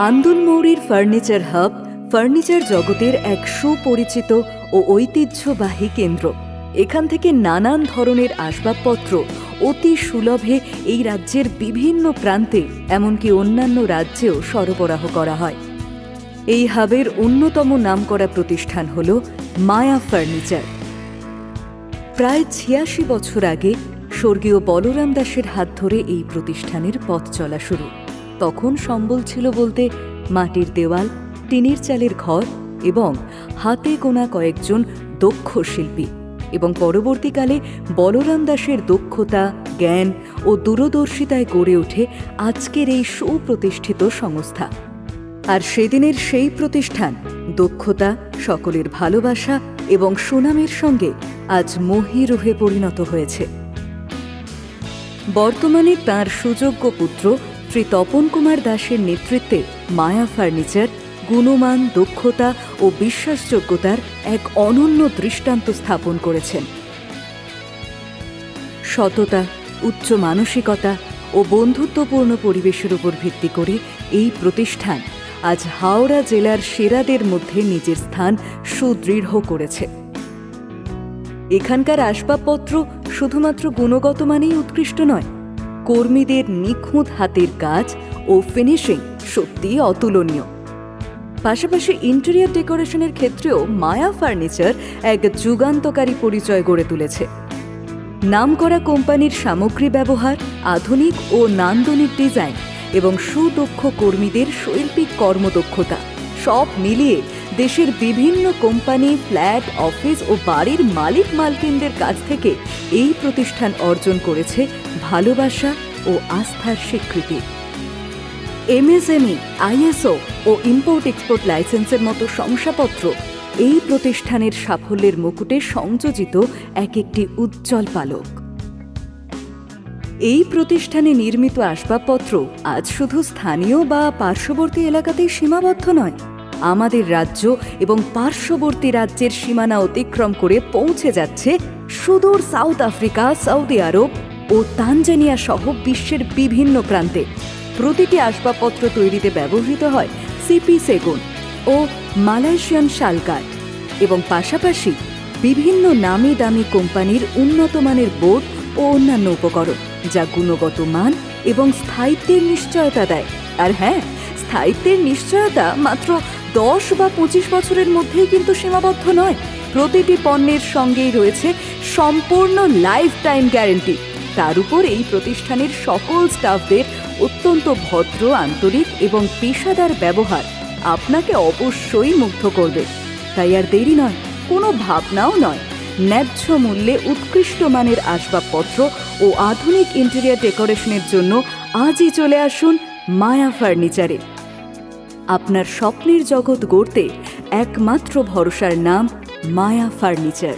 Andul মৌরির furniture hub furniture জগতের এক সুপরিচিত ও ঐতিহ্যবাহী কেন্দ্র। এখান থেকে নানান ধরনের আসবাবপত্র অতি সুলভে এই রাজ্যের বিভিন্ন প্রান্তে এমনকি অন্যান্য রাজ্যেও সরবরাহ করা হয়। এই হাবের অন্যতম নামকরা প্রতিষ্ঠান হল মায়া ফার্নিচার। প্রায় ৮৬ বছর আগে স্বর্গীয় বলরাম দাসের হাত ধরে এই প্রতিষ্ঠানের পথ চলা শুরু। তখন সম্বল ছিল বলতে মাটির দেওয়াল, টিনের চালের ঘর এবং হাতে গোনা কয়েকজন দক্ষ শিল্পী। এবং পরবর্তীকালে বলরাম দাসের দক্ষতা, জ্ঞান ও দূরদর্শিতায় গড়ে ওঠে আজকের এই সুপ্রতিষ্ঠিত সংস্থা। আর সেদিনের সেই প্রতিষ্ঠান দক্ষতা, সকলের ভালোবাসা এবং সুনামের সঙ্গে আজ মহীরুহে পরিণত হয়েছে। বর্তমানে তাঁর সুযোগ্য পুত্র শ্রী তপন কুমার দাসের নেতৃত্বে মায়া ফার্নিচার গুণমান, দক্ষতা ও বিশ্বাসযোগ্যতার এক অনন্য দৃষ্টান্ত স্থাপন করেছেন। সততা, উচ্চ মানসিকতা ও বন্ধুত্বপূর্ণ পরিবেশের উপর ভিত্তি করে এই প্রতিষ্ঠান আজ হাওড়া জেলার সেরাদের মধ্যে নিজের স্থান সুদৃঢ় করেছে। এখানকার আসবাবপত্র শুধুমাত্র গুণগত মানেই উৎকৃষ্ট নয়, কর্মীদের নিখুঁত হাতের কাজ ও ফিনিশিং সত্যিই অতুলনীয়। পাশাপাশি ইন্টেরিয়র ডেকোরেশনের ক্ষেত্রেও মায়া ফার্নিচার এক যুগান্তকারী পরিচয় গড়ে তুলেছে। নামকরা কোম্পানির সামগ্রী ব্যবহার, আধুনিক ও নান্দনিক ডিজাইন এবং সুদক্ষ কর্মীদের শৈল্পিক কর্মদক্ষতা সব মিলিয়ে দেশের বিভিন্ন কোম্পানি, ফ্ল্যাট, অফিস ও বাড়ির মালিক মালকিনদের কাছ থেকে এই প্রতিষ্ঠান অর্জন করেছে ভালোবাসা ও আস্থার স্বীকৃতি। এমএসএমই, আইএসও ও ইম্পোর্ট এক্সপোর্ট লাইসেন্সের মতো শংসাপত্র এই প্রতিষ্ঠানের সাফল্যের মুকুটে সংযোজিত এক একটি উজ্জ্বল পালক। এই প্রতিষ্ঠানে নির্মিত আসবাবপত্র আজ শুধু স্থানীয় বা পার্শ্ববর্তী এলাকাতেই সীমাবদ্ধ নয়, আমাদের রাজ্য এবং পার্শ্ববর্তী রাজ্যের সীমানা অতিক্রম করে পৌঁছে যাচ্ছে সুদূর সাউথ আফ্রিকা, সৌদি আরব ও তানজানিয়া সহ বিশ্বের বিভিন্ন প্রান্তে। প্রতিটি আসবাবপত্র তৈরিতে ব্যবহৃত হয় সিপি সেগুন ও মালয়েশিয়ান শালকাঠ এবং পাশাপাশি বিভিন্ন নামি দামি কোম্পানির উন্নত মানের বোর্ড ও অন্যান্য উপকরণ, যা গুণগত মান এবং স্থায়িত্বের নিশ্চয়তা দেয়। আর হ্যাঁ, স্থায়িত্বের নিশ্চয়তা মাত্র 10 বা 25 বছরের মধ্যেই কিন্তু সীমাবদ্ধ নয়। প্রতিটি পণ্যের সঙ্গেই রয়েছে সম্পূর্ণ লাইফ টাইম গ্যারেন্টি। তার উপর এই প্রতিষ্ঠানের সকল স্টাফদের অত্যন্ত ভদ্র, আন্তরিক এবং পেশাদার ব্যবহার আপনাকে অবশ্যই মুগ্ধ করবে। তাই আর দেরি নয়, কোনো ভাবনাও নয়, ন্যায্য মূল্যে উৎকৃষ্ট মানের আসবাবপত্র ও আধুনিক ইন্টেরিয়র ডেকোরেশনের জন্য আজই চলে আসুন মায়া ফার্নিচারে। আপনার স্বপ্নের জগৎ গড়তে একমাত্র ভরসার নাম মায়া ফার্নিচার।